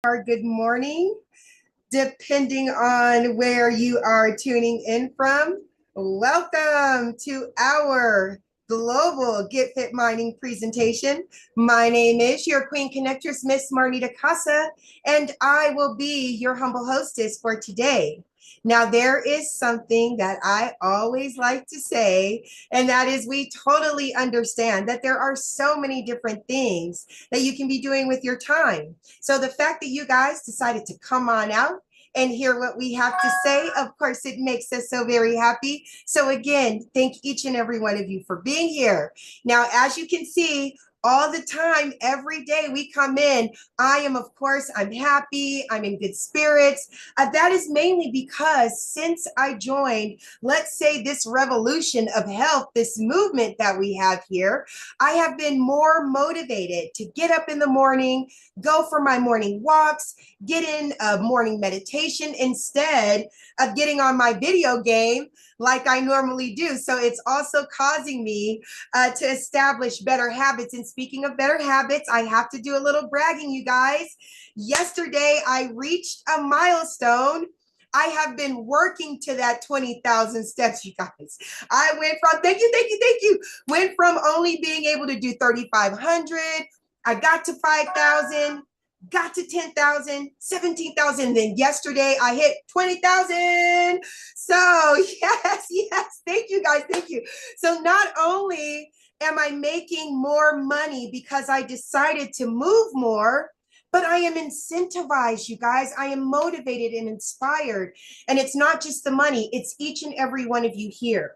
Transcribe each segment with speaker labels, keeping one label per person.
Speaker 1: Or good morning, depending on where you are tuning in from. Welcome to our global Get Fit Mining presentation. My name is your Queen Connectress, Miss Marnita Casa, and I will be your humble hostess for today. Now, there is something that I always like to say, and that is we totally understand that there are so many different things that you can be doing with your time. So the fact that you guys decided to come on out and hear what we have to say, of course, it makes us so very happy. So again, thank each and every one of you for being here. Now, as you can see, all the time, every day we come in, of course, I'm happy, I'm in good spirits. That is mainly because since I joined, let's say, this revolution of health, this movement that we have here, I have been more motivated to get up in the morning, go for my morning walks, get in a morning meditation instead of getting on my video game like I normally do. So it's also causing me to establish better habits. And speaking of better habits, I have to do a little bragging, you guys. Yesterday, I reached a milestone. I have been working to that 20,000 steps, you guys. I went from, thank you, went from only being able to do 3,500. I got to 5,000, got to 10,000, 17,000. Then yesterday I hit 20,000. So yes, thank you guys, thank you. So not only am I making more money because I decided to move more, but I am incentivized, you guys. I am motivated and inspired. And it's not just the money, it's each and every one of you here.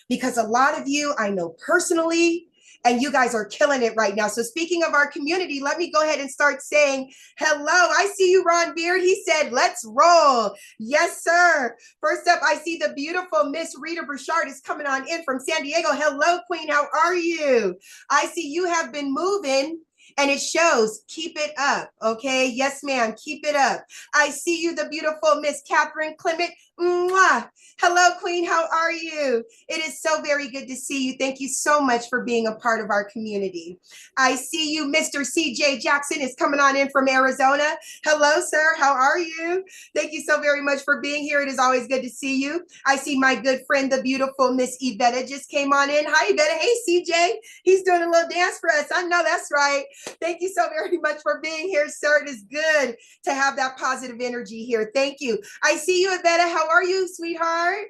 Speaker 1: Because a lot of you I know personally, and you guys are killing it right now. So speaking of our community, let me go ahead and start saying hello. I see you, Ron Beard. He said, let's roll. Yes, sir. First up, I see the beautiful Miss Rita Burchard is coming on in from San Diego. Hello, Queen. How are you? I see you have been moving. And it shows, keep it up, okay? Yes, ma'am, keep it up. I see you, the beautiful Miss Catherine Clement. Mwah. Hello, Queen, how are you? It is so very good to see you. Thank you so much for being a part of our community. I see you, Mr. CJ Jackson is coming on in from Arizona. Hello, sir, how are you? Thank you so very much for being here. It is always good to see you. I see my good friend, the beautiful Miss Yvetta just came on in. Hi, Yvetta. Hey, CJ. He's doing a little dance for us. I know that's right. Thank you so very much for being here, sir. It is good to have that positive energy here. Thank you. I see you, Yvetta. How are you, sweetheart?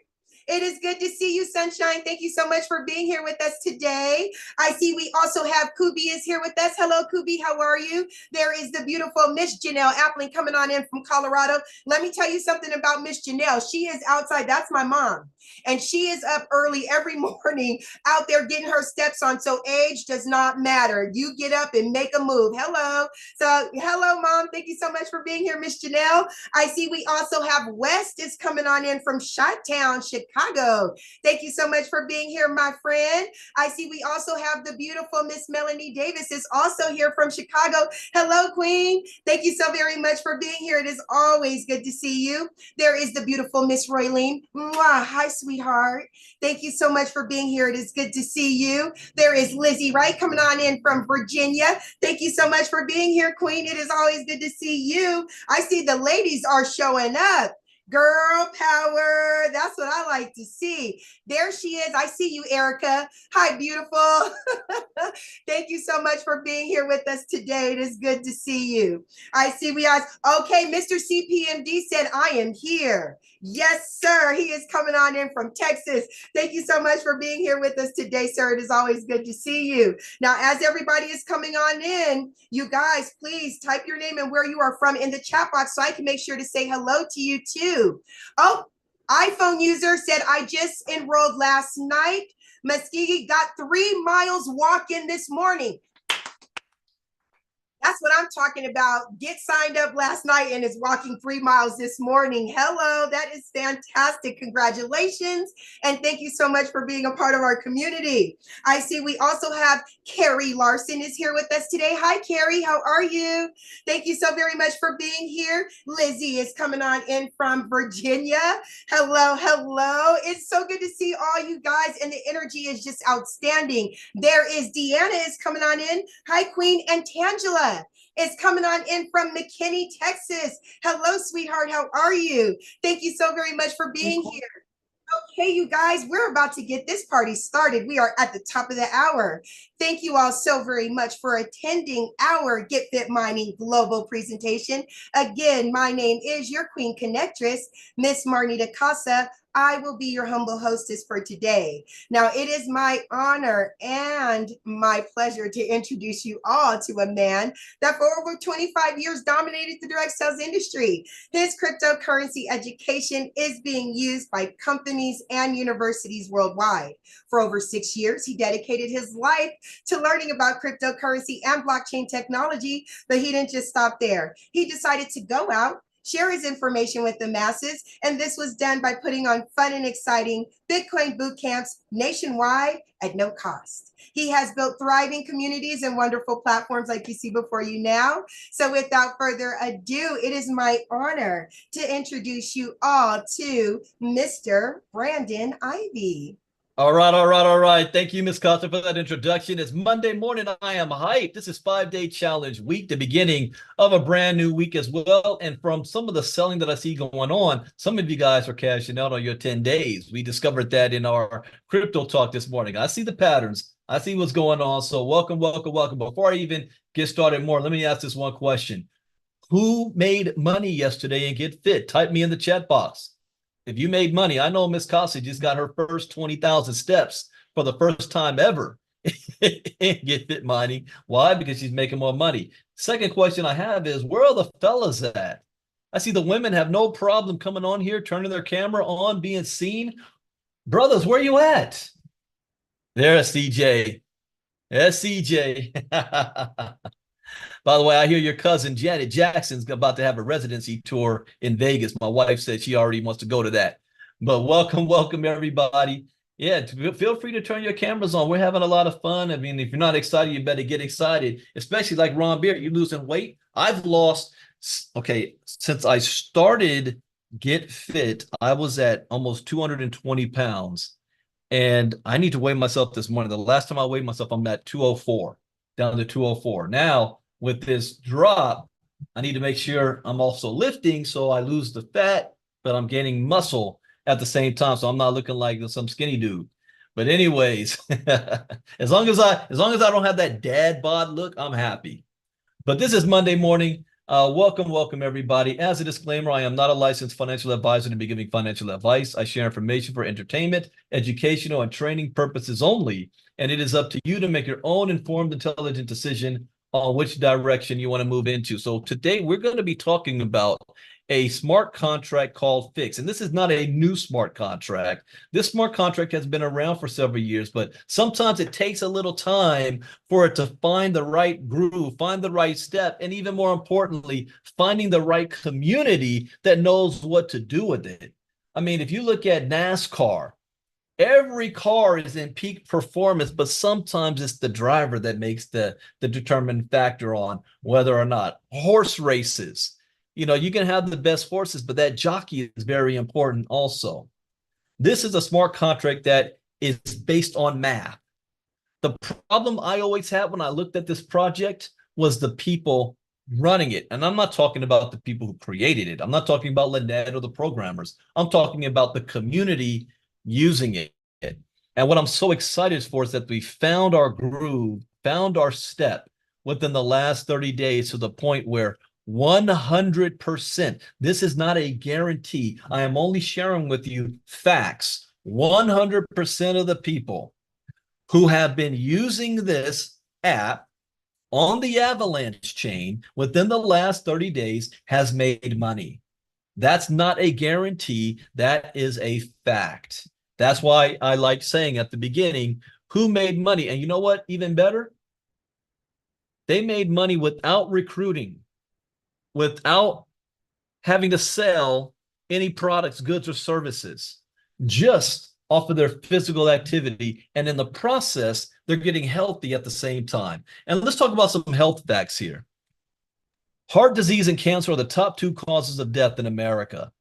Speaker 1: It is good to see you, Sunshine. Thank you so much for being here with us today. I see we also have Kubi is here with us. Hello, Kubi. How are you? There is the beautiful Miss Janelle Appling coming on in from Colorado. Let me tell you something about Miss Janelle. She is outside. That's my mom. And she is up early every morning out there getting her steps on. So age does not matter. You get up and make a move. Hello. So hello, Mom. Thank you so much for being here, Miss Janelle. I see we also have West is coming on in from Chi-Town, Chicago. Thank you so much for being here, my friend. I see we also have the beautiful Miss Melanie Davis is also here from Chicago. Hello, Queen. Thank you so very much for being here. It is always good to see you. There is the beautiful Miss Roylene. Mwah. Hi, sweetheart. Thank you so much for being here. It is good to see you. There is Lizzie Wright coming on in from Virginia. Thank you so much for being here, Queen. It is always good to see you. I see the ladies are showing up. Girl power. That's what I like to see. There she is. I see you, Erica. Hi, beautiful. Thank you so much for being here with us today. It is good to see you. I see we are. Okay, Mr. CPMD said, I am here. Yes, sir. He is coming on in from Texas. Thank you so much for being here with us today, sir. It is always good to see you. Now, as everybody is coming on in, you guys, please type your name and where you are from in the chat box so I can make sure to say hello to you too. Oh, iPhone user said, I just enrolled last night. Muskegee got 3 miles walk-in this morning. That's what I'm talking about. Get signed up last night and is walking 3 miles this morning. Hello, that is fantastic. Congratulations. And thank you so much for being a part of our community. I see we also have Carrie Larson is here with us today. Hi, Carrie. How are you? Thank you so very much for being here. Lizzie is coming on in from Virginia. Hello, hello. It's so good to see all you guys, and the energy is just outstanding. There is Deanna is coming on in. Hi, Queen, and Tangela. is coming on in from McKinney, Texas. Hello, sweetheart. How are you? Thank you so very much for being here. Okay, you guys, we're about to get this party started. We are at the top of the hour. Thank you all so very much for attending our GetFit Mining Global presentation. Again, my name is your Queen Connectress, Miss Marnita Casa. I will be your humble hostess for today. Now, it is my honor and my pleasure to introduce you all to a man that for over 25 years dominated the direct sales industry. His cryptocurrency education is being used by companies and universities worldwide. For over 6 years, he dedicated his life to learning about cryptocurrency and blockchain technology, but he didn't just stop there. He decided to go out, share his information with the masses, and this was done by putting on fun and exciting Bitcoin boot camps nationwide at no cost. He has built thriving communities and wonderful platforms like you see before you now. So without further ado, it is my honor to introduce you all to Mr. Brandon Ivey.
Speaker 2: All right. Thank you, Ms. Costa, for that introduction. It's Monday morning. I am hyped. This is 5-day challenge week, the beginning of a brand new week as well. And from some of the selling that I see going on, some of you guys are cashing out on your 10 days. We discovered that in our crypto talk this morning. I see the patterns. I see what's going on. So welcome. Before I even get started more, let me ask this one question. Who made money yesterday and get fit? Type me in the chat box. If you made money, I know Miss Cossey just got her first 20,000 steps for the first time ever in GetFit Mining. Why? Because she's making more money. Second question I have is, where are the fellas at? I see the women have no problem coming on here, turning their camera on, being seen. Brothers, where you at? There's CJ. There's CJ. By the way, I hear your cousin Janet Jackson's about to have a residency tour in Vegas. My wife said she already wants to go to that. But welcome everybody. Yeah, feel free to turn your cameras on. We're having a lot of fun. I mean, if you're not excited, you better get excited. Especially like Ron Beard, you're losing weight. I've lost, okay, since I started Get Fit, I was at almost 220 pounds. And I need to weigh myself this morning. The last time I weighed myself, I'm at 204, down to 204. Now, with this drop, I need to make sure I'm also lifting so I lose the fat, but I'm gaining muscle at the same time. So I'm not looking like some skinny dude. But anyways, as long as I don't have that dad bod look, I'm happy. But this is Monday morning. Welcome everybody. As a disclaimer, I am not a licensed financial advisor to be giving financial advice. I share information for entertainment, educational, and training purposes only. And it is up to you to make your own informed, intelligent decision on which direction you want to move into. So today we're going to be talking about a smart contract called Fix. And this is not a new smart contract. This smart contract has been around for several years, but sometimes it takes a little time for it to find the right groove, find the right step, and even more importantly, finding the right community that knows what to do with it. I mean, if you look at NASCAR, every car is in peak performance, but sometimes it's the driver that makes the determining factor on whether or not. Horse races, you know, you can have the best horses, but that jockey is very important also. This is a smart contract that is based on math. The problem I always had when I looked at this project was the people running it. And I'm not talking about the people who created it. I'm not talking about Lynette or the programmers. I'm talking about the community using it. And what I'm so excited for is that we found our groove, found our step within the last 30 days to the point where 100%, this is not a guarantee. I am only sharing with you facts. 100% of the people who have been using this app on the Avalanche chain within the last 30 days has made money. That's not a guarantee. That is a fact. That's why I like saying at the beginning, who made money? And you know what? Even better, they made money without recruiting, without having to sell any products, goods, or services, just off of their physical activity. And in the process, they're getting healthy at the same time. And let's talk about some health facts here. Heart disease and cancer are the top 2 causes of death in America.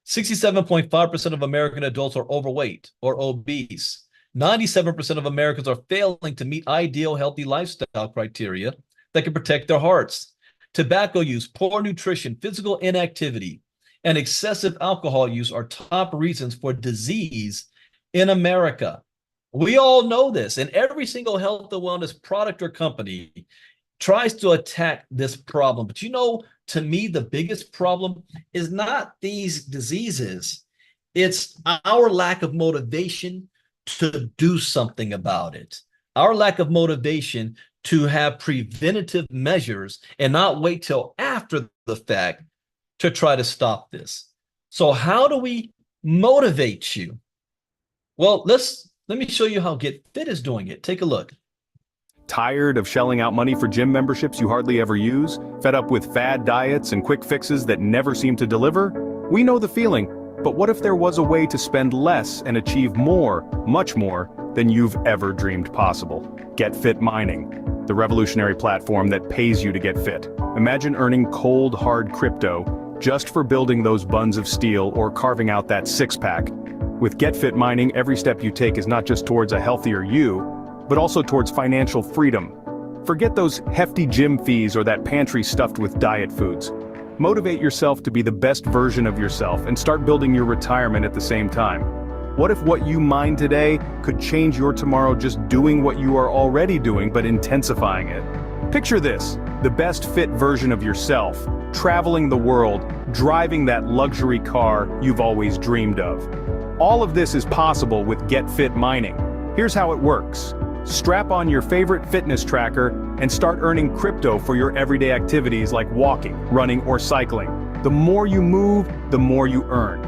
Speaker 2: 67.5% of American adults are overweight or obese. 97% of Americans are failing to meet ideal healthy lifestyle criteria that can protect their hearts. Tobacco use, poor nutrition, physical inactivity, and excessive alcohol use are top reasons for disease in America. We all know this, and every single health and wellness product or company tries to attack this problem. But you know, to me, the biggest problem is not these diseases. It's our lack of motivation to do something about it. Our lack of motivation to have preventative measures and not wait till after the fact to try to stop this. So how do we motivate you? Well, let me show you how GetFit is doing it. Take a look.
Speaker 3: Tired of shelling out money for gym memberships you hardly ever use? Fed up with fad diets and quick fixes that never seem to deliver? We know the feeling, but what if there was a way to spend less and achieve more, much more, than you've ever dreamed possible? GetFit Mining, the revolutionary platform that pays you to get fit. Imagine earning cold, hard crypto just for building those buns of steel or carving out that six-pack. With GetFit Mining, every step you take is not just towards a healthier you, but also towards financial freedom. Forget those hefty gym fees or that pantry stuffed with diet foods. Motivate yourself to be the best version of yourself and start building your retirement at the same time. What if what you mine today could change your tomorrow just doing what you are already doing but intensifying it? Picture this, the best fit version of yourself, traveling the world, driving that luxury car you've always dreamed of. All of this is possible with GetFit Mining. Here's how it works. Strap on your favorite fitness tracker and start earning crypto for your everyday activities like walking, running, or cycling. The more you move, the more you earn.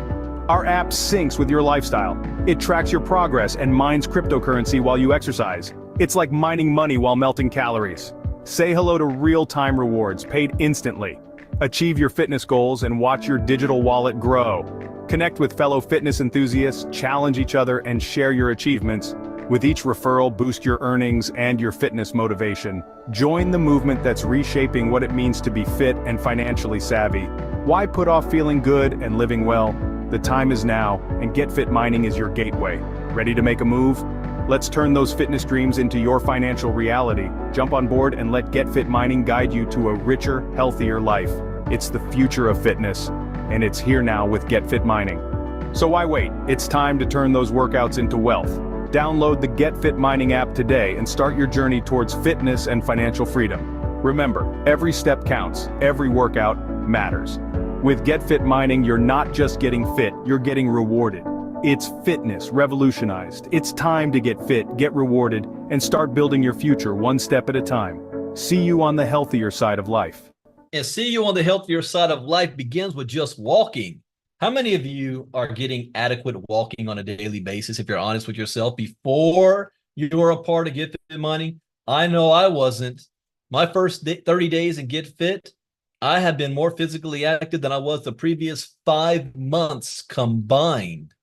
Speaker 3: Our app syncs with your lifestyle. It tracks your progress and mines cryptocurrency while you exercise. It's like mining money while melting calories. Say hello to real-time rewards paid instantly. Achieve your fitness goals and watch your digital wallet grow. Connect with fellow fitness enthusiasts, challenge each other, and share your achievements. With each referral, boost your earnings and your fitness motivation. Join the movement that's reshaping what it means to be fit and financially savvy. Why put off feeling good and living well? The time is now, and GetFit Mining is your gateway. Ready to make a move? Let's turn those fitness dreams into your financial reality. Jump on board and let GetFit Mining guide you to a richer, healthier life. It's the future of fitness, and it's here now with GetFit Mining. So why wait? It's time to turn those workouts into wealth. Download the GetFit Mining app today and start your journey towards fitness and financial freedom. Remember, every step counts, every workout matters. With GetFit Mining, you're not just getting fit, you're getting rewarded. It's fitness revolutionized. It's time to get fit, get rewarded, and start building your future one step at a time. See you on the healthier side of life.
Speaker 2: And see you on the healthier side of life begins with just walking. How many of you are getting adequate walking on a daily basis, if you're honest with yourself, before you were a part of GetFit Mining? I know I wasn't. My first 30 days in GetFit, I have been more physically active than I was the previous 5 months combined.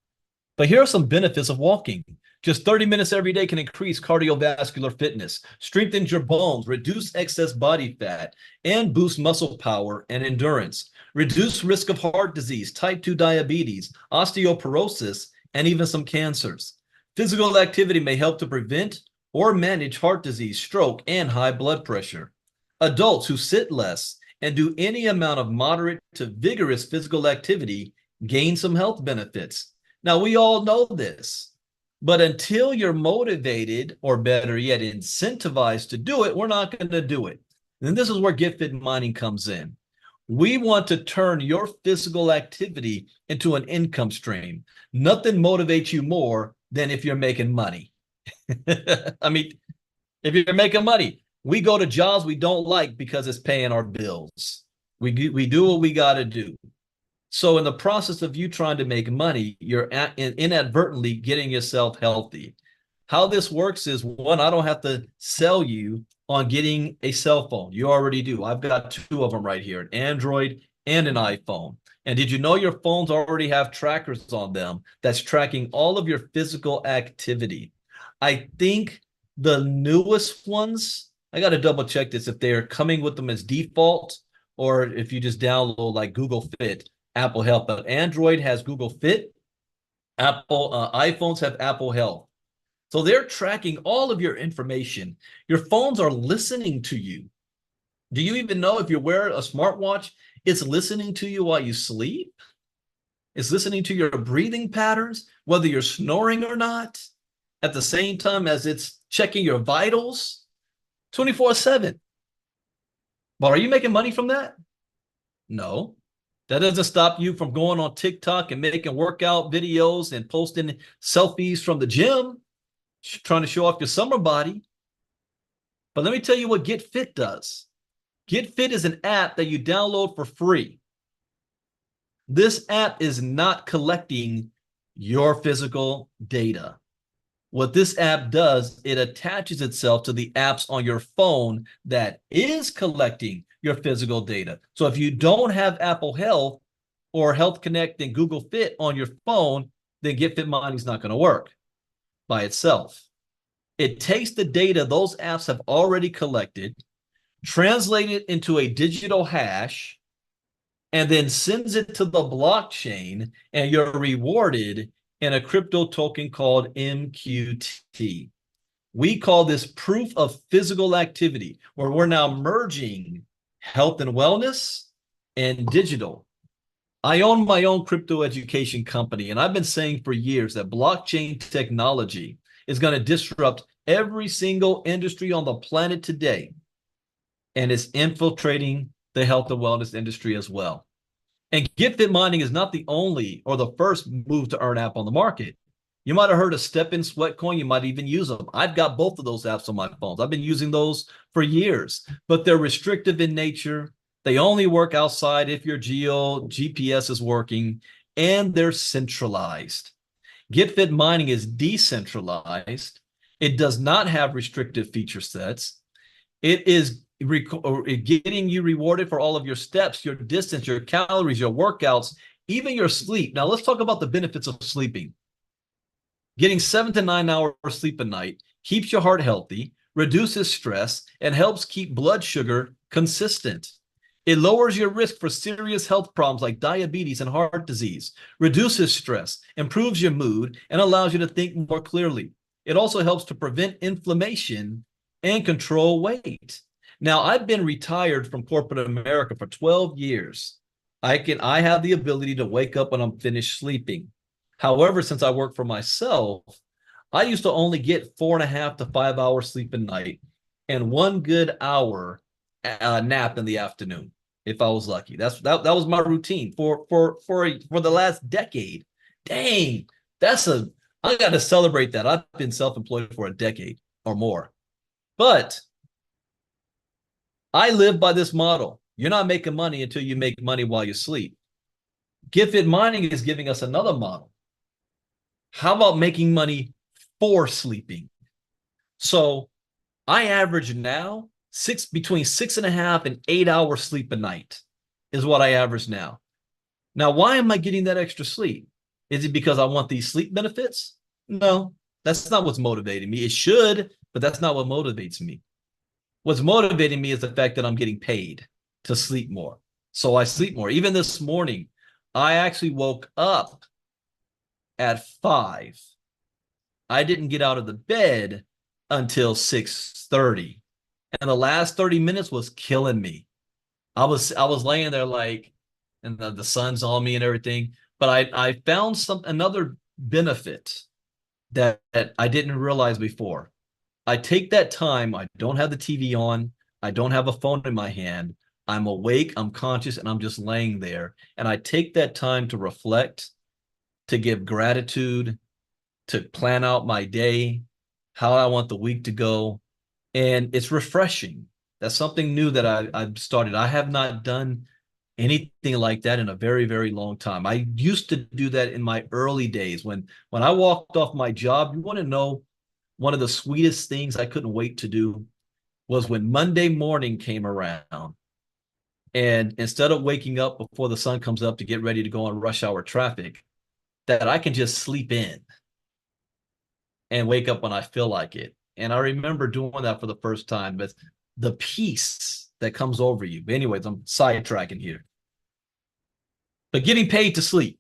Speaker 2: But here are some benefits of walking. Just 30 minutes every day can increase cardiovascular fitness, strengthen your bones, reduce excess body fat, and boost muscle power and endurance. Reduce risk of heart disease, type 2 diabetes, osteoporosis, and even some cancers. Physical activity may help to prevent or manage heart disease, stroke, and high blood pressure. Adults who sit less and do any amount of moderate to vigorous physical activity gain some health benefits. Now, we all know this, but until you're motivated, or better yet, incentivized to do it, we're not going to do it. And this is where GetFit Mining comes in. We want to turn your physical activity into an income stream. Nothing motivates you more than if you're making money. I mean, if you're making money, we go to jobs we don't like because it's paying our bills. We do what we got to do. So in the process of you trying to make money, you're inadvertently getting yourself healthy. How this works is, one, I don't have to sell you on getting a cell phone. You already do. I've got 2 of them right here, an Android and an iPhone. And did you know your phones already have trackers on them that's tracking all of your physical activity? I think the newest ones, I got to double check this, if they're coming with them as default or if you just download like Google Fit, Apple Health. But Android has Google Fit, iPhones have Apple Health. So they're tracking all of your information. Your phones are listening to you. Do you even know if you wear a smartwatch, it's listening to you while you sleep? It's listening to your breathing patterns, whether you're snoring or not, at the same time as it's checking your vitals 24/7. But are you making money from that? No. That doesn't stop you from going on TikTok and making workout videos and posting selfies from the gym, trying to show off your summer body. But let me tell you what GetFit does. GetFit is an app that you download for free. This app is not collecting your physical data. What this app does, it attaches itself to the apps on your phone that is collecting your physical data. So if you don't have Apple Health or Health Connect and Google Fit on your phone, then GetFit Mining is not going to work by itself. It takes the data those apps have already collected, translate it into a digital hash, and then sends it to the blockchain, and you're rewarded in a crypto token called MQT. We call this proof of physical activity, where we're now merging health and wellness and digital. I own my own crypto education company, and I've been saying for years that blockchain technology is going to disrupt every single industry on the planet today, and it's infiltrating the health and wellness industry as well. And GetFit Mining is not the only or the first move to earn app on the market. You might have heard of Step In Sweatcoin. You might even use them. I've got both of those apps on my phones. I've been using those for years, but they're restrictive in nature. They only work outside if your GPS is working, and they're centralized. GetFit Mining is decentralized. It does not have restrictive feature sets. It is getting you rewarded for all of your steps, your distance, your calories, your workouts, even your sleep. Now, let's talk about the benefits of sleeping. Getting 7 to 9 hours sleep a night keeps your heart healthy, reduces stress, and helps keep blood sugar consistent. It lowers your risk for serious health problems like diabetes and heart disease, reduces stress, improves your mood, and allows you to think more clearly. It also helps to prevent inflammation and control weight. Now, I've been retired from corporate America for 12 years. I have the ability to wake up when I'm finished sleeping. However, since I work for myself, I used to only get 4.5 to 5 hours sleep a night and 1 good hour nap in the afternoon, if I was lucky. That was my routine for the last decade. Dang, I got to celebrate that. I've been self-employed for a decade or more. But I live by this model. You're not making money until you make money while you sleep. GetFit Mining is giving us another model. How about making money for sleeping? So I average now between 6.5 and 8 hours sleep a night is what I average now. Now, why am I getting that extra sleep? Is it because I want these sleep benefits? No, that's not what's motivating me. It should, but that's not what motivates me. What's motivating me is the fact that I'm getting paid to sleep more. So I sleep more. Even this morning, I actually woke up at 5. I didn't get out of the bed until 6:30. And the last 30 minutes was killing me. I was laying there like, and the sun's on me and everything. But I found another benefit that I didn't realize before. I take that time. I don't have the TV on. I don't have a phone in my hand. I'm awake, I'm conscious, and I'm just laying there. And I take that time to reflect, to give gratitude, to plan out my day, how I want the week to go. And it's refreshing. That's something new that I've started. I have not done anything like that in a very, very long time. I used to do that in my early days. When I walked off my job, you want to know one of the sweetest things I couldn't wait to do was when Monday morning came around. And instead of waking up before the sun comes up to get ready to go on rush hour traffic, that I can just sleep in and wake up when I feel like it. And I remember doing that for the first time, but the peace that comes over you. But anyways, I'm sidetracking here. But getting paid to sleep.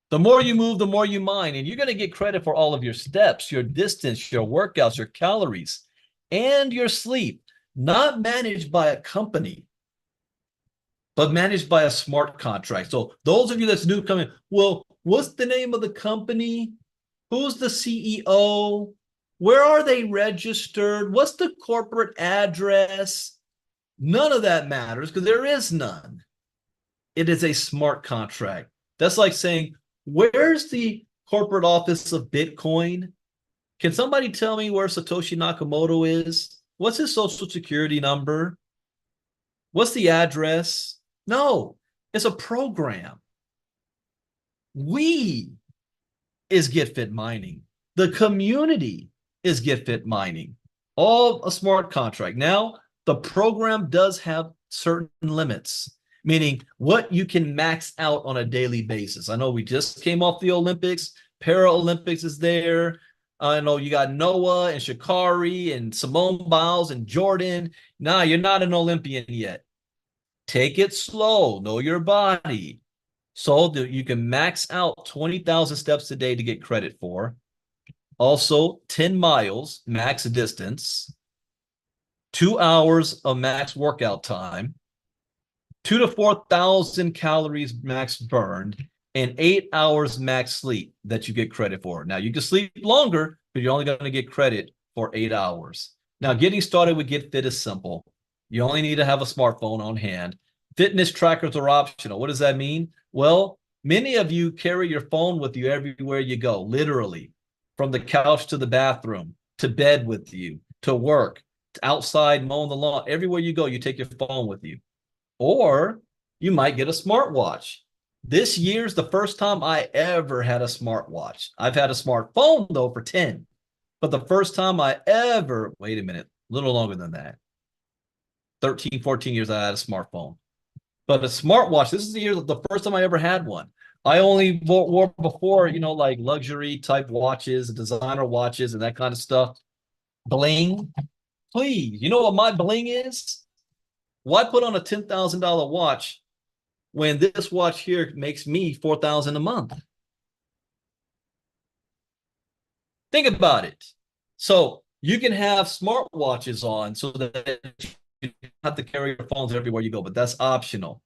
Speaker 2: The more you move, the more you mine. And you're going to get credit for all of your steps, your distance, your workouts, your calories, and your sleep. Not managed by a company. but managed by a smart contract. So those of you that's new coming, well, what's the name of the company? Who's the CEO? Where are they registered? What's the corporate address? None of that matters because there is none. It is a smart contract. That's like saying, where's the corporate office of Bitcoin? Can somebody tell me where Satoshi Nakamoto is? What's his social security number? What's the address? No, it's a program. We is GetFit Mining. The community is GetFit Mining. All a smart contract. Now, the program does have certain limits, meaning what you can max out on a daily basis. I know we just came off the Olympics. Paralympics is there. I know you got Noah and Sha'Carri and Simone Biles and Jordan. Nah, you're not an Olympian yet. Take it slow. Know your body. So that you can max out 20,000 steps a day to get credit for. Also, 10 miles max distance, 2 hours of max workout time, 2,000 to 4,000 calories max burned, and 8 hours max sleep that you get credit for. Now, you can sleep longer, but you're only going to get credit for 8 hours. Now, getting started with GetFit is simple. You only need to have a smartphone on hand. Fitness trackers are optional. What does that mean? Well, many of you carry your phone with you everywhere you go, literally, from the couch to the bathroom, to bed with you, to work, to outside mowing the lawn. Everywhere you go, you take your phone with you. Or you might get a smartwatch. This year's the first time I ever had a smartwatch. I've had a smartphone, though, for 10. But the first time I ever, wait a minute, a little longer than that, 13, 14 years I had a smartphone. But a smartwatch, this is the first time I ever had one. I only wore before, like luxury type watches, designer watches, and that kind of stuff. Bling, please. You know what my bling is? Why put on a $10,000 watch when this watch here makes me $4,000 a month? Think about it. So you can have smartwatches on so that you have to carry your phones everywhere you go, but that's optional.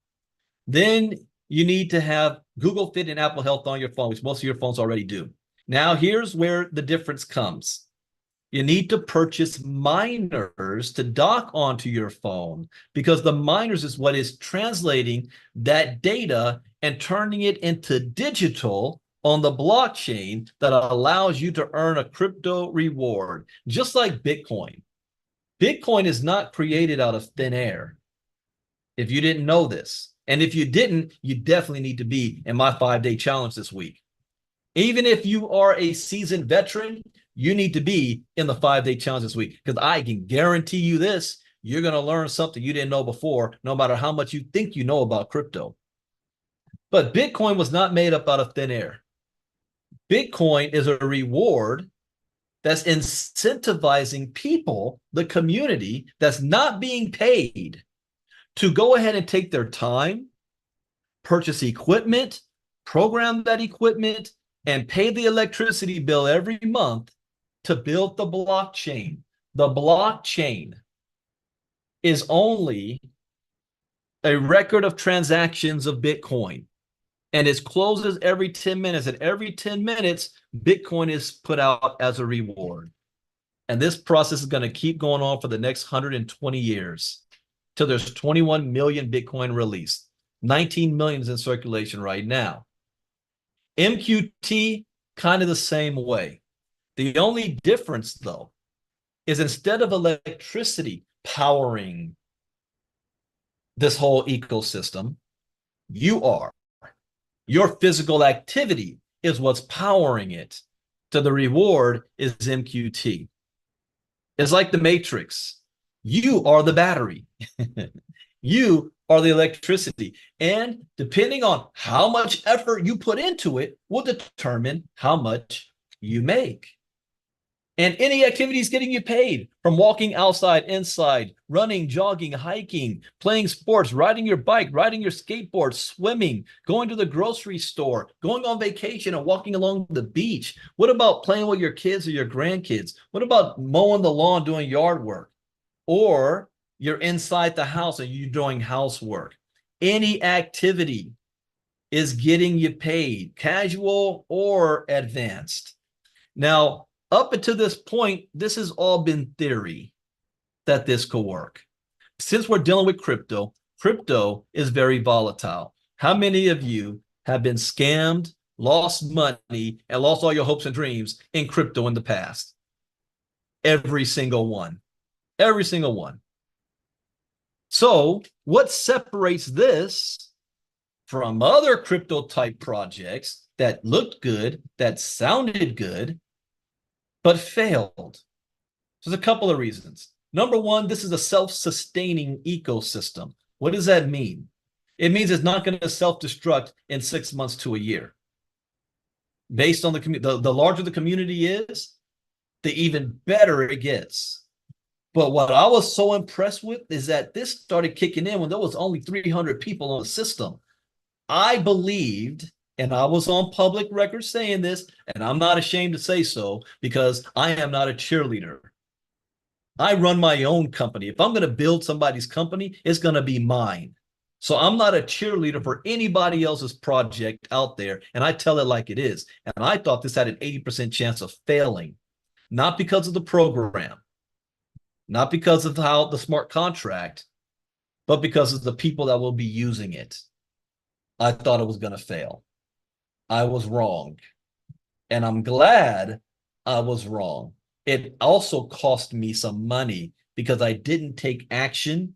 Speaker 2: Then you need to have Google Fit and Apple Health on your phone, which most of your phones already do. Now, here's where the difference comes. You need to purchase miners to dock onto your phone because the miners is what is translating that data and turning it into digital on the blockchain that allows you to earn a crypto reward, just like Bitcoin. Bitcoin is not created out of thin air. If you didn't know this, and if you didn't, you definitely need to be in my 5-day challenge this week. Even if you are a seasoned veteran, you need to be in the 5-day challenge this week because I can guarantee you this, you're going to learn something you didn't know before, no matter how much you think you know about crypto. But Bitcoin was not made up out of thin air. Bitcoin is a reward that's incentivizing people, the community, that's not being paid to go ahead and take their time, purchase equipment, program that equipment, and pay the electricity bill every month to build the blockchain. The blockchain is only a record of transactions of Bitcoin, and it closes every 10 minutes. And every 10 minutes, Bitcoin is put out as a reward. And this process is going to keep going on for the next 120 years till there's 21 million Bitcoin released. 19 million is in circulation right now. MQT, kind of the same way. The only difference, though, is instead of electricity powering this whole ecosystem, you are. Your physical activity is what's powering it. So the reward is MQT. It's like the Matrix. You are the battery. You are the electricity. And depending on how much effort you put into it will determine how much you make. And any activity is getting you paid, from walking outside, inside, running, jogging, hiking, playing sports, riding your bike, riding your skateboard, swimming, going to the grocery store, going on vacation and walking along the beach. What about playing with your kids or your grandkids? What about mowing the lawn, doing yard work? Or you're inside the house and you're doing housework. Any activity is getting you paid, casual or advanced. Now, up until this point, this has all been theory that this could work. Since we're dealing with crypto, crypto is very volatile. How many of you have been scammed, lost money, and lost all your hopes and dreams in crypto in the past? Every single one. Every single one. So what separates this from other crypto type projects that looked good, that sounded good, but failed? So there's a couple of reasons. Number one, this is a self-sustaining ecosystem. What does that mean? It means it's not going to self-destruct in 6 months to a year. Based on the larger the community is, the even better it gets. But what I was so impressed with is that this started kicking in when there was only 300 people on the system. I believed, and I was on public record saying this, and I'm not ashamed to say so because I am not a cheerleader. I run my own company. If I'm going to build somebody's company, it's going to be mine. So I'm not a cheerleader for anybody else's project out there, and I tell it like it is. And I thought this had an 80% chance of failing, not because of the program, not because of how the smart contract, but because of the people that will be using it. I thought it was going to fail. I was wrong. And I'm glad I was wrong. It also cost me some money because I didn't take action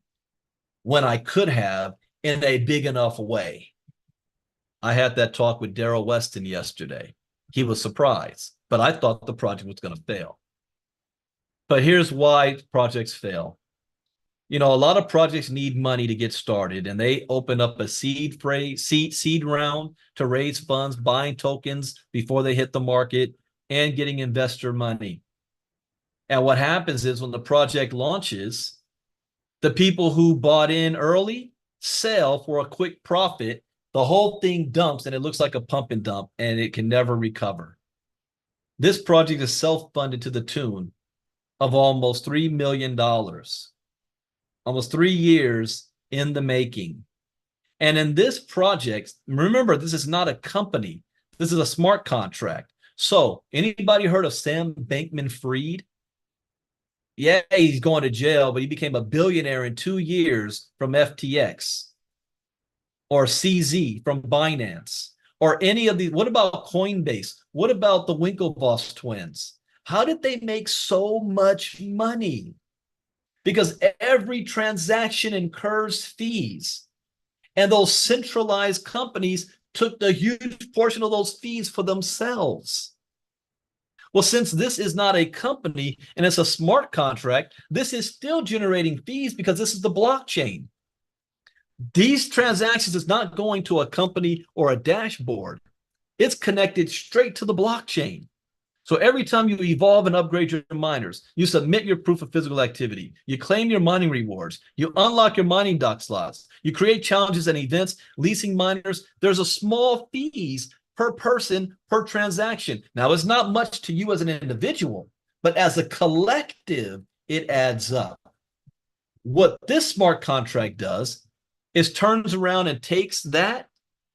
Speaker 2: when I could have in a big enough way. I had that talk with Daryl Weston yesterday. He was surprised, but I thought the project was going to fail. But here's why projects fail. You know, a lot of projects need money to get started, and they open up a seed round to raise funds, buying tokens before they hit the market, and getting investor money. And what happens is when the project launches, the people who bought in early sell for a quick profit. The whole thing dumps, and it looks like a pump and dump, and it can never recover. This project is self-funded to the tune of almost $3 million. Almost 3 years in the making. And in this project, remember, this is not a company. This is a smart contract. So anybody heard of Sam Bankman-Fried? Yeah, he's going to jail, but he became a billionaire in 2 years from FTX or CZ from Binance or any of these. What about Coinbase? What about the Winklevoss twins? How did they make so much money? Because every transaction incurs fees. And those centralized companies took the huge portion of those fees for themselves. Well, since this is not a company and it's a smart contract, this is still generating fees because this is the blockchain. These transactions is not going to a company or a dashboard. It's connected straight to the blockchain. So every time you evolve and upgrade your miners, you submit your proof of physical activity, you claim your mining rewards, you unlock your mining dock slots, you create challenges and events, leasing miners, there's a small fees per person per transaction. Now, it's not much to you as an individual, but as a collective, it adds up. What this smart contract does is turns around and takes that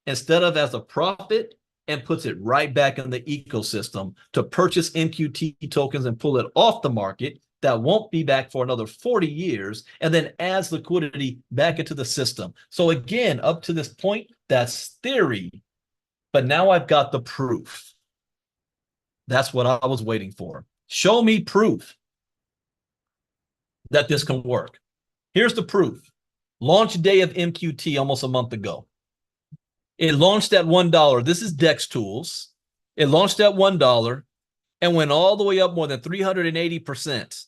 Speaker 2: instead of as a profit and puts it right back in the ecosystem to purchase MQT tokens and pull it off the market. That won't be back for another 40 years, and then adds liquidity back into the system. So again, up to this point, that's theory, but now I've got the proof. That's what I was waiting for. Show me proof that this can work. Here's the proof. Launch day of MQT almost a month ago. It launched at $1. This is Dex Tools. It launched at $1 and went all the way up more than 380%,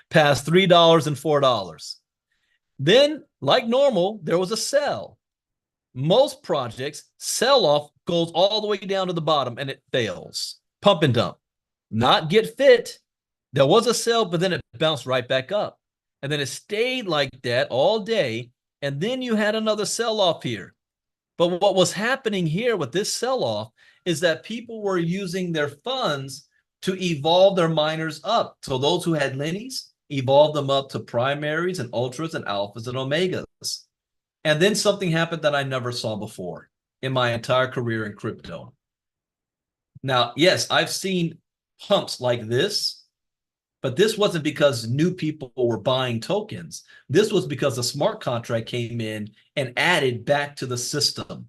Speaker 2: past $3 and $4. Then, like normal, there was a sell. Most projects, sell-off goes all the way down to the bottom and it fails. Pump and dump. Not GetFit. There was a sell, but then it bounced right back up. And then it stayed like that all day, and then you had another sell-off here. But what was happening here with this sell-off is that people were using their funds to evolve their miners up. So those who had Lennies evolved them up to primaries and ultras and alphas and omegas. And then something happened that I never saw before in my entire career in crypto. Now, yes, I've seen pumps like this, but this wasn't because new people were buying tokens. This was because a smart contract came in and added back to the system.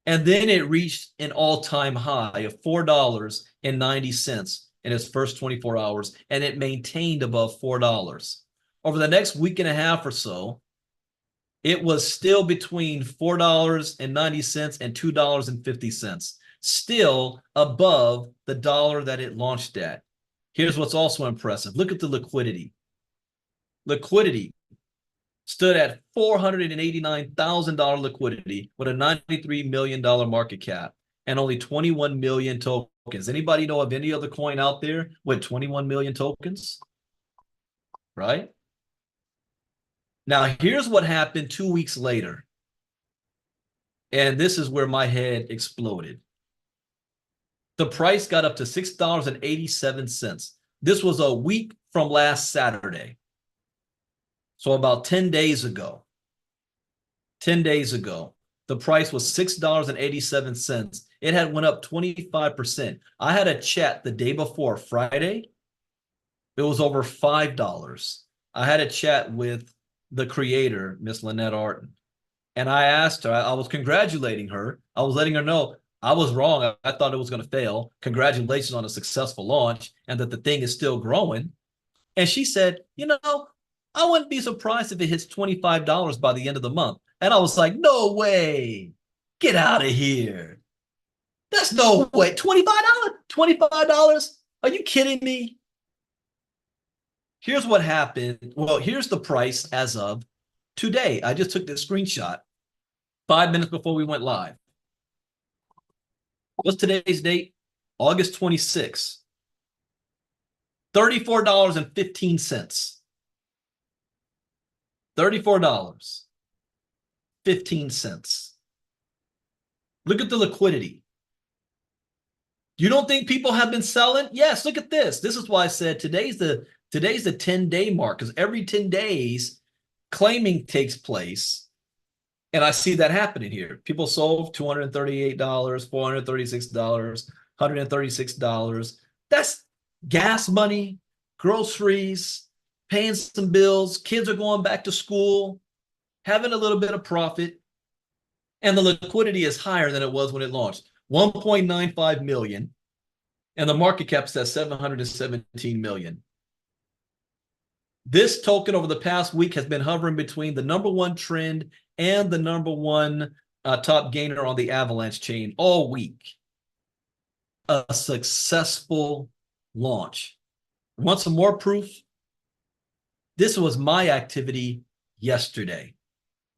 Speaker 2: And then it reached an all-time high of $4.90 in its first 24 hours, and it maintained above $4. Over the next week and a half or so, it was still between $4.90 and $2.50, still above the dollar that it launched at. Here's what's also impressive. Look at the liquidity. Liquidity stood at $489,000 liquidity with a $93 million market cap and only 21 million tokens. Anybody know of any other coin out there with 21 million tokens? Right? Now, here's what happened 2 weeks later. And this is where my head exploded. The price got up to $6.87. This was a week from last Saturday. So about 10 days ago. 10 days ago, the price was $6.87. It had went up 25%. I had a chat the day before, Friday. It was over $5. I had a chat with the creator, Miss Lynette Arden. And I asked her, I was congratulating her. I was letting her know I was wrong. I thought it was going to fail. Congratulations on a successful launch and that the thing is still growing. And she said, you know, I wouldn't be surprised if it hits $25 by the end of the month. And I was like, no way. Get out of here. That's no way. $25? $25? Are you kidding me? Here's what happened. Well, here's the price as of today. I just took this screenshot 5 minutes before we went live. What's today's date? August 26th. $34.15. $34.15. Look at the liquidity. You don't think people have been selling? Yes, look at this. This is why I said today's the 10-day mark, because every 10 days claiming takes place. And I see that happening here. People sold $238, $436, $136. That's gas money, groceries, paying some bills. Kids are going back to school, having a little bit of profit. And the liquidity is higher than it was when it launched. 1.95 million. And the market cap's at 717 million. This token over the past week has been hovering between the #1 trend and the #1 top gainer on the Avalanche chain all week. A successful launch. Want some more proof? This was my activity yesterday.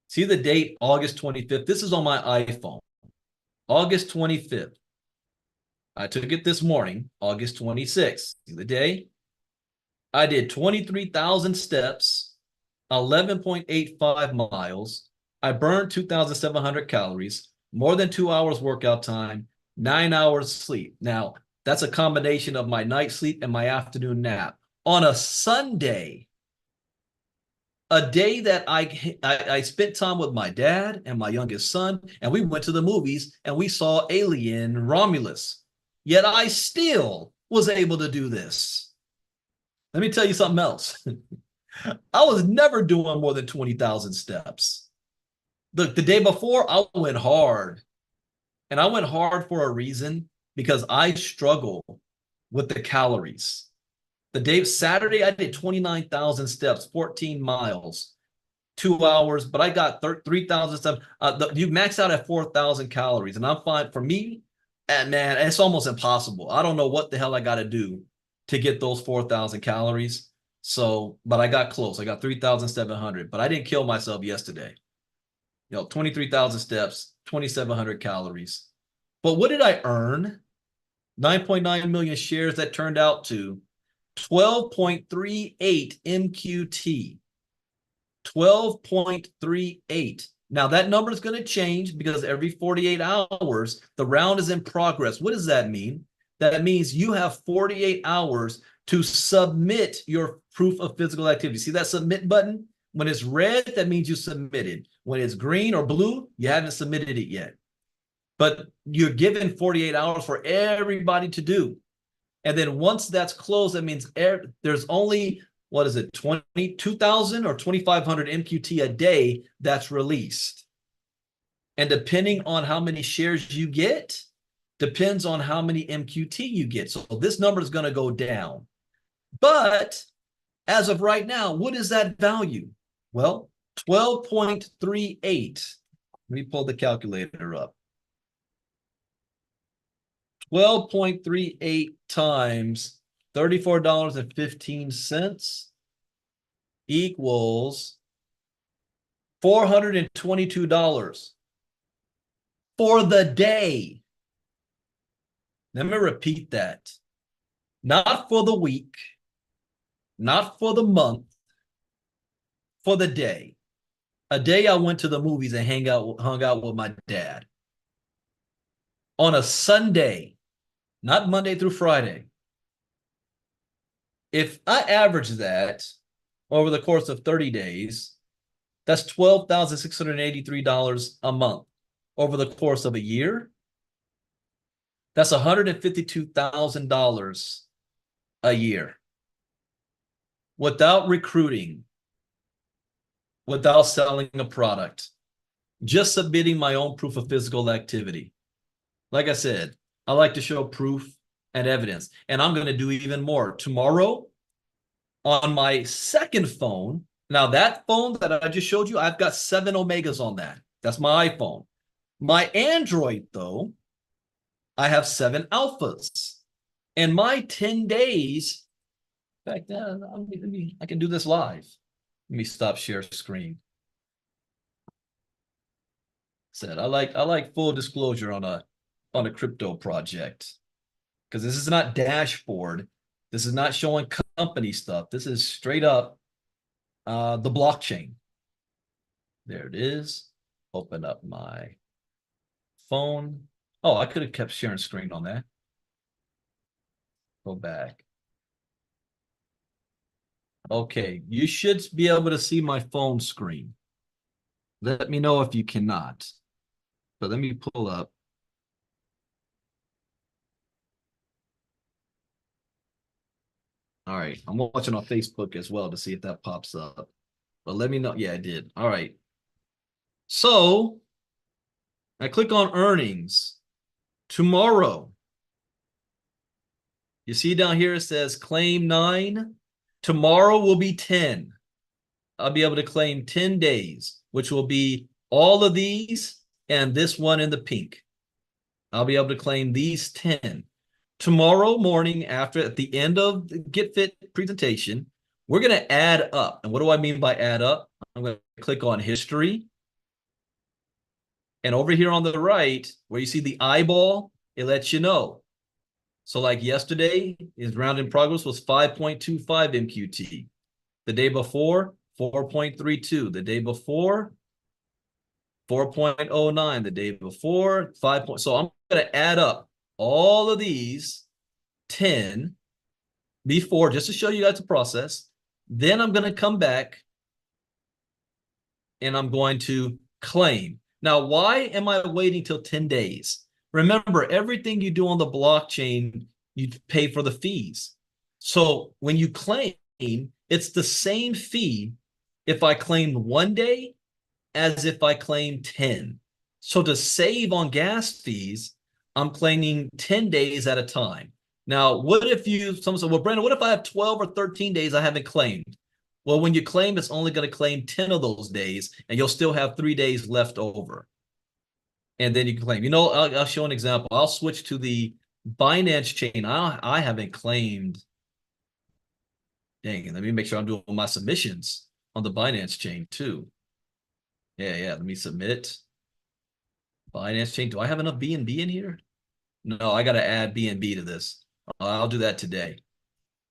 Speaker 2: See the date, August 25th. This is on my iPhone. August 25th. I took it this morning, August 26th. See the day? I did 23,000 steps, 11.85 miles. I burned 2,700 calories, more than 2 hours workout time, 9 hours sleep. Now, that's a combination of my night sleep and my afternoon nap. On a Sunday, a day that I spent time with my dad and my youngest son, and we went to the movies and we saw Alien Romulus. Yet I still was able to do this. Let me tell you something else. I was never doing more than 20,000 steps. The day before, I went hard. And I went hard for a reason, because I struggle with the calories. The day Saturday, I did 29,000 steps, 14 miles, 2 hours, but I got 3,000 steps. You max out at 4,000 calories. And I'm fine. For me, man, it's almost impossible. I don't know what the hell I got to do to get those 4,000 calories. So, but I got close. I got 3,700, but I didn't kill myself yesterday. 23,000 steps, 2,700 calories. But what did I earn? 9.9 million shares. That turned out to 12.38 MQT. 12.38. Now that number is going to change because every 48 hours, the round is in progress. What does that mean? That means you have 48 hours to submit your proof of physical activity. See that submit button? When it's red, that means you submitted. When it's green or blue, you haven't submitted it yet. But you're given 48 hours for everybody to do. And then once that's closed, that means there's only, 22,000 or 2,500 MQT a day that's released. And depending on how many shares you get, depends on how many MQT you get. So this number is going to go down. But as of right now, what is that value? Well, 12.38. Let me pull the calculator up. 12.38 times $34.15 equals $422 for the day. Let me repeat that. Not for the week, not for the month, for the day. A day I went to the movies and hung out with my dad. On a Sunday, not Monday through Friday. If I average that over the course of 30 days, that's $12,683 a month. Over the course of a year, that's $152,000 a year. Without recruiting, without selling a product, just submitting my own proof of physical activity. Like I said, I like to show proof and evidence, and I'm going to do even more. Tomorrow, on my second phone, now that phone that I just showed you, I've got 7 Omegas on that. That's my iPhone. My Android, though, I have 7 Alphas. And my 10 days, in fact, I can do this live. Let me stop share screen. Said I like full disclosure on a crypto project, because this is not dashboard. This is not showing company stuff. This is straight up the blockchain. There it is. Open up my phone. Oh, I could have kept sharing screen on that. Go back. Okay, you should be able to see my phone screen. Let me know if you cannot. But let me pull up. All right, I'm watching on Facebook as well to see if that pops up. But let me know. Yeah, I did. All right. So I click on earnings. Tomorrow, you see down here it says claim 9. Tomorrow will be 10. I'll be able to claim 10 days, which will be all of these and this one in the pink. I'll be able to claim these 10. Tomorrow morning, at the end of the GetFit presentation, we're going to add up. And what do I mean by add up? I'm going to click on history. And over here on the right, where you see the eyeball, it lets you know. So like yesterday, his round in progress was 5.25 MQT. The day before, 4.32. The day before, 4.09. The day before, 5. So I'm going to add up all of these 10 before, just to show you guys the process. Then I'm going to come back and I'm going to claim. Now, why am I waiting till 10 days? Remember, everything you do on the blockchain, you pay for the fees. So when you claim, it's the same fee if I claimed 1 day as if I claimed 10. So to save on gas fees, I'm claiming 10 days at a time. Now, what if someone said, well, Brandon, what if I have 12 or 13 days I haven't claimed? Well, when you claim, it's only going to claim 10 of those days, and you'll still have 3 days left over. And then you can claim. You know, I'll show an example. I'll switch to the Binance chain. I haven't claimed. Dang it, let me make sure I'm doing my submissions on the Binance chain too. Yeah, let me submit. Binance chain. Do I have enough BNB in here? No, I got to add BNB to this. I'll do that today.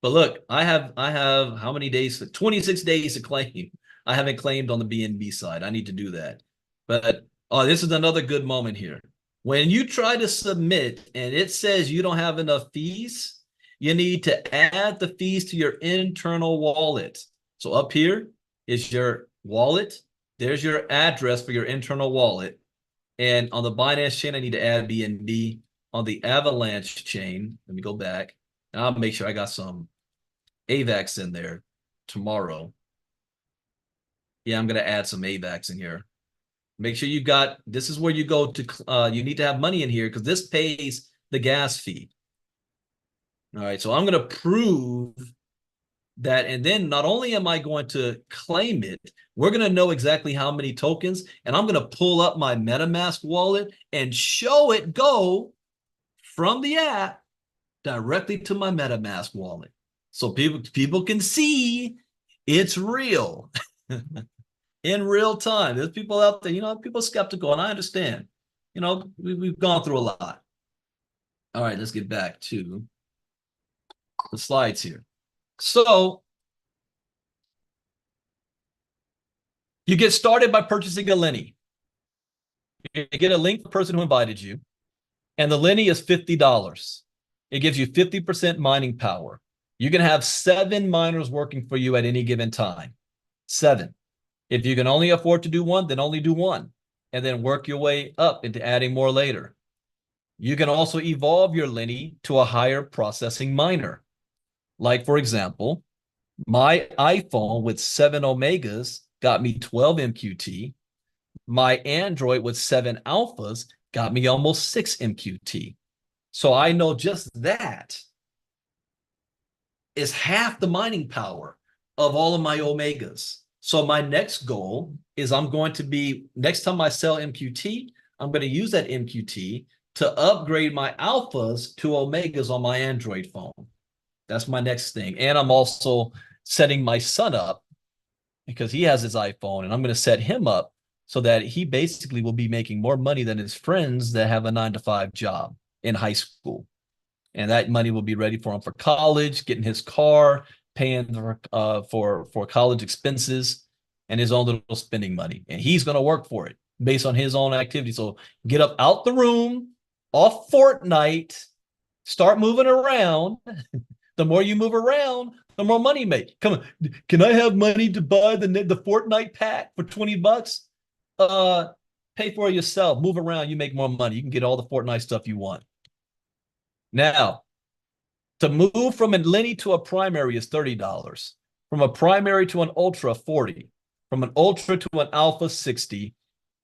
Speaker 2: But look, I have how many days? 26 days to claim. I haven't claimed on the BNB side. I need to do that. But this is another good moment here. When you try to submit and it says you don't have enough fees, you need to add the fees to your internal wallet. So up here is your wallet. There's your address for your internal wallet. And on the Binance chain, I need to add BNB. On the Avalanche chain, let me go back. And I'll make sure I got some AVAX in there tomorrow. Yeah, I'm going to add some AVAX in here. Make sure you've got, this is where you go to, you need to have money in here because this pays the gas fee. All right, so I'm going to prove that, and then not only am I going to claim it, we're going to know exactly how many tokens, and I'm going to pull up my MetaMask wallet and show it go from the app directly to my MetaMask wallet. So people can see it's real in real time. There's people out there, people skeptical, and I understand. We've gone through a lot. All right, let's get back to the slides here. So you get started by purchasing a Lenny. You get a link to the person who invited you, and the Lenny is $50. It gives you 50% mining power. You can have 7 miners working for you at any given time. 7. If you can only afford to do one, then only do one, and then work your way up into adding more later. You can also evolve your Lenny to a higher processing miner. Like, for example, my iPhone with 7 Omegas got me 12 MQT. My Android with 7 Alphas got me almost 6 MQT. So I know just that is half the mining power of all of my Omegas. So my next goal is I'm going to be, next time I sell MQT, I'm going to use that MQT to upgrade my Alphas to Omegas on my Android phone. That's my next thing. And I'm also setting my son up because he has his iPhone, and I'm going to set him up so that he basically will be making more money than his friends that have a 9-to-5 job in high school. And that money will be ready for him for college, getting his car, paying for college expenses, and his own little spending money. And he's going to work for it based on his own activity. So get up out the room, off Fortnite, start moving around. The more you move around, the more money you make. Come on, can I have money to buy the Fortnite pack for $20? Pay for it yourself. Move around, you make more money. You can get all the Fortnite stuff you want. Now, to move from a Lenny to a primary is $30. From a primary to an ultra, $40. From an ultra to an alpha, $60.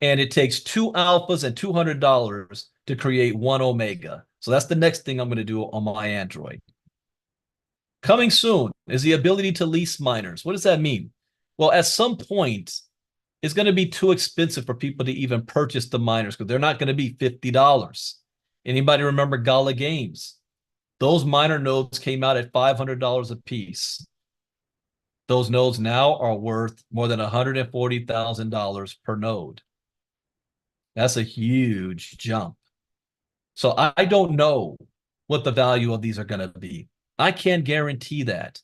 Speaker 2: And it takes 2 alphas and $200 to create 1 omega. So that's the next thing I'm going to do on my Android. Coming soon is the ability to lease miners. What does that mean? Well, at some point, it's going to be too expensive for people to even purchase the miners because they're not going to be $50. Anybody remember Gala Games? Those miner nodes came out at $500 a piece. Those nodes now are worth more than $140,000 per node. That's a huge jump. So I don't know what the value of these are going to be. I can't guarantee that.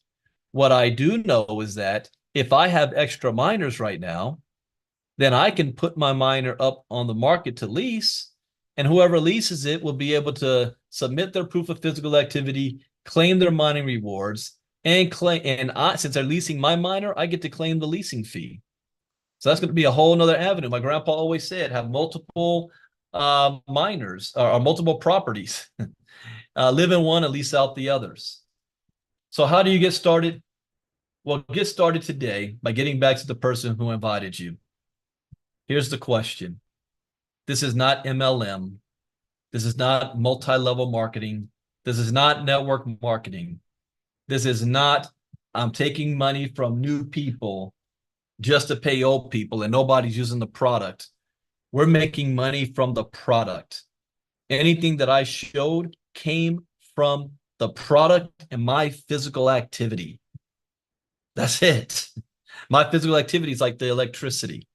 Speaker 2: What I do know is that if I have extra miners right now, then I can put my miner up on the market to lease, and whoever leases it will be able to submit their proof of physical activity, claim their mining rewards, and since they're leasing my miner, I get to claim the leasing fee. So that's going to be a whole nother avenue. My grandpa always said, have multiple miners or multiple properties. Live in one and lease out the others. So how do you get started? Well, get started today by getting back to the person who invited you. Here's the question. This is not MLM. This is not multi-level marketing. This is not network marketing. This is not, I'm taking money from new people just to pay old people and nobody's using the product. We're making money from the product. Anything that I showed came from the product and my physical activity. That's it. My physical activity is like the electricity.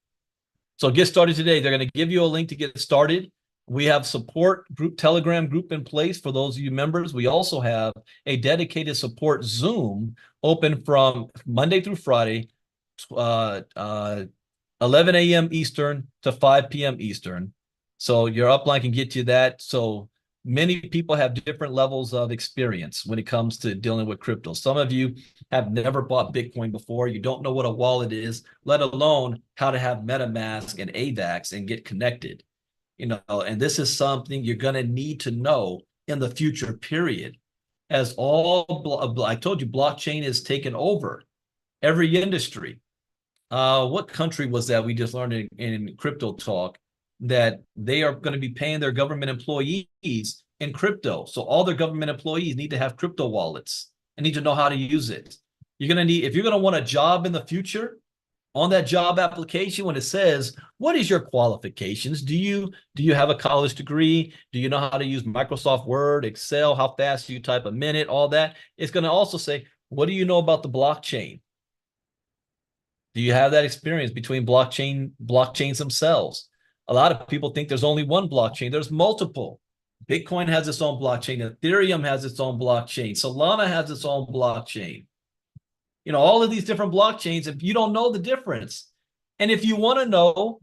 Speaker 2: So get started today. They're going to give you a link to get started. We have support group, Telegram group in place for those of you members. We also have a dedicated support Zoom open from Monday through Friday, 11 a.m. Eastern to 5 p.m. Eastern. So your upline can get you that. So Many people have different levels of experience when it comes to dealing with crypto. Some of you have never bought Bitcoin before. You don't know what a wallet is, let alone how to have MetaMask and AVAX and get connected. And this is something you're going to need to know in the future, period. As I told you, blockchain is taken over every industry. What country was that we just learned in crypto talk that they are going to be paying their government employees in crypto? So all their government employees need to have crypto wallets and need to know how to use it. You're going to need, if you're going to want a job in the future, on that job application, when it says, what is your qualifications? Do you have a college degree? Do you know how to use Microsoft Word, Excel? How fast do you type a minute? All that. It's going to also say, what do you know about the blockchain? Do you have that experience between blockchains themselves? A lot of people think there's only one blockchain. There's multiple. Bitcoin has its own blockchain. Ethereum has its own blockchain. Solana has its own blockchain. All of these different blockchains, if you don't know the difference, and if you want to know,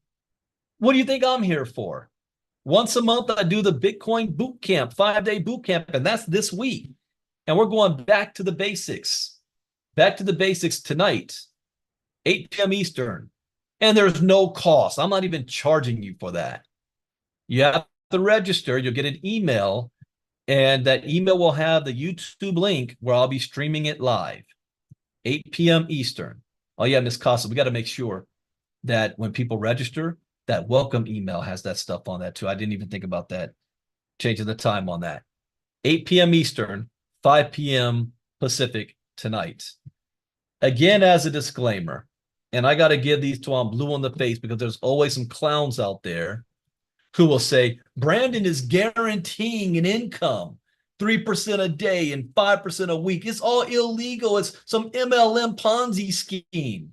Speaker 2: what do you think I'm here for? Once a month, I do the Bitcoin boot camp, 5-day boot camp, and that's this week. And we're going back to the basics tonight, 8 p.m. Eastern. And there's no cost. I'm not even charging you for that. You have to register. You'll get an email, and that email will have the YouTube link where I'll be streaming it live. 8 p.m. Eastern. Oh, yeah, Ms. Casa, we got to make sure that when people register, that welcome email has that stuff on that too. I didn't even think about that, changing the time on that. 8 p.m. Eastern, 5 p.m. Pacific tonight. Again, as a disclaimer, and I got to give these till I'm blue in the face, because there's always some clowns out there who will say, Brandon is guaranteeing an income. 3% a day and 5% a week. It's all illegal. It's some MLM Ponzi scheme.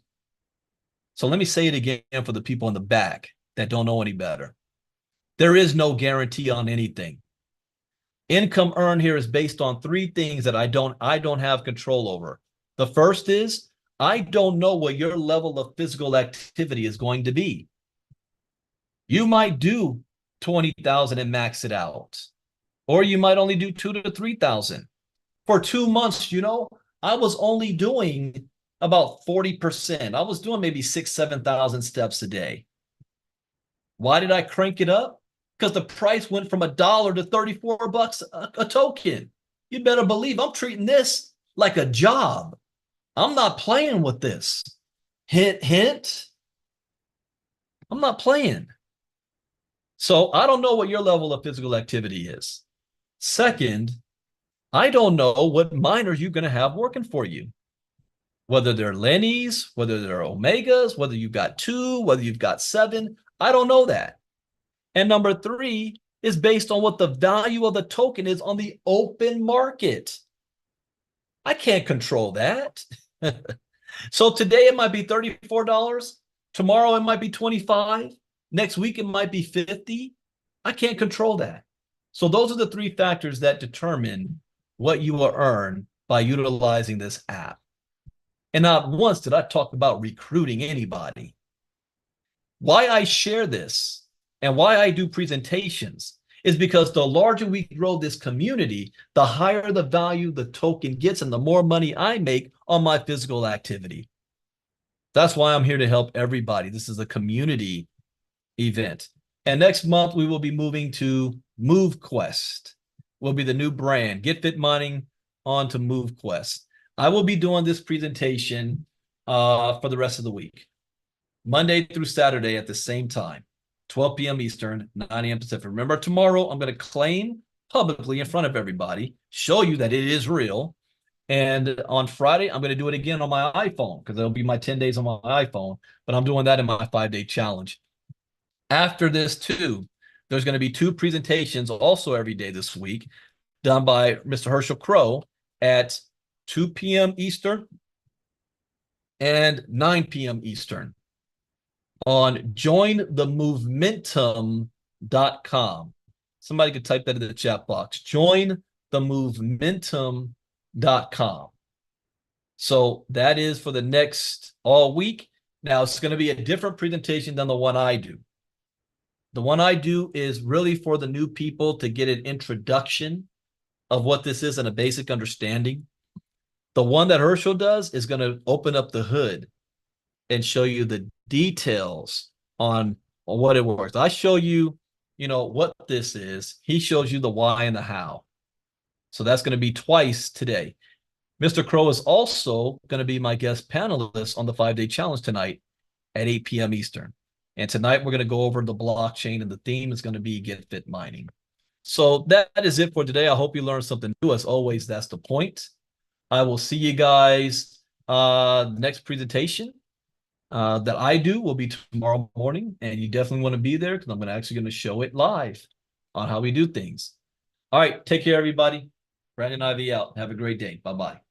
Speaker 2: So let me say it again for the people in the back that don't know any better. There is no guarantee on anything. Income earned here is based on three things that I don't have control over. The first is, I don't know what your level of physical activity is going to be. You might do 20,000 and max it out. Or you might only do 2,000 to 3,000. For 2 months, I was only doing about 40%. I was doing maybe 6,000, 7,000 steps a day. Why did I crank it up? Because the price went from $1 to $34 a token. You better believe I'm treating this like a job. I'm not playing with this. Hint, hint. I'm not playing. So I don't know what your level of physical activity is. Second, I don't know what miners you're going to have working for you. Whether they're Lennies, whether they're Omegas, whether you've got 2, whether you've got 7, I don't know that. And number 3 is based on what the value of the token is on the open market. I can't control that. So today it might be $34. Tomorrow it might be $25. Next week it might be $50. I can't control that. So those are the 3 factors that determine what you will earn by utilizing this app. And not once did I talk about recruiting anybody. Why I share this and why I do presentations is because the larger we grow this community, the higher the value the token gets and the more money I make on my physical activity. That's why I'm here to help everybody. This is a community event. And next month, we will be moving to MoveQuest. Will be the new brand. GetFit Mining on to MoveQuest. I will be doing this presentation for the rest of the week. Monday through Saturday at the same time. 12 p.m. Eastern, 9 a.m. Pacific. Remember, tomorrow I'm going to claim publicly in front of everybody, show you that it is real. And on Friday, I'm going to do it again on my iPhone, because it'll be my 10 days on my iPhone. But I'm doing that in my 5-day challenge. After this, too, there's going to be 2 presentations also every day this week, done by Mr. Herschel Crow at 2 p.m. Eastern and 9 p.m. Eastern on jointhemovementum.com. Somebody could type that in the chat box. Jointhemovementum.com. So that is for the next all week. Now, it's going to be a different presentation than the one I do. The one I do is really for the new people to get an introduction of what this is and a basic understanding. The one that Herschel does is going to open up the hood and show you the details on what it works. I show you, what this is. He shows you the why and the how. So that's going to be twice today. Mr. Crow is also going to be my guest panelist on the 5-day challenge tonight at 8 p.m. Eastern. And tonight we're going to go over the blockchain, and the theme is going to be GetFit Mining. So that is it for today. I hope you learned something new. As always, that's the point. I will see you guys next presentation that I do will be tomorrow morning, and you definitely want to be there because I'm actually going to show it live on how we do things. All right, take care, everybody. Brandon Ivey out. Have a great day. Bye-bye.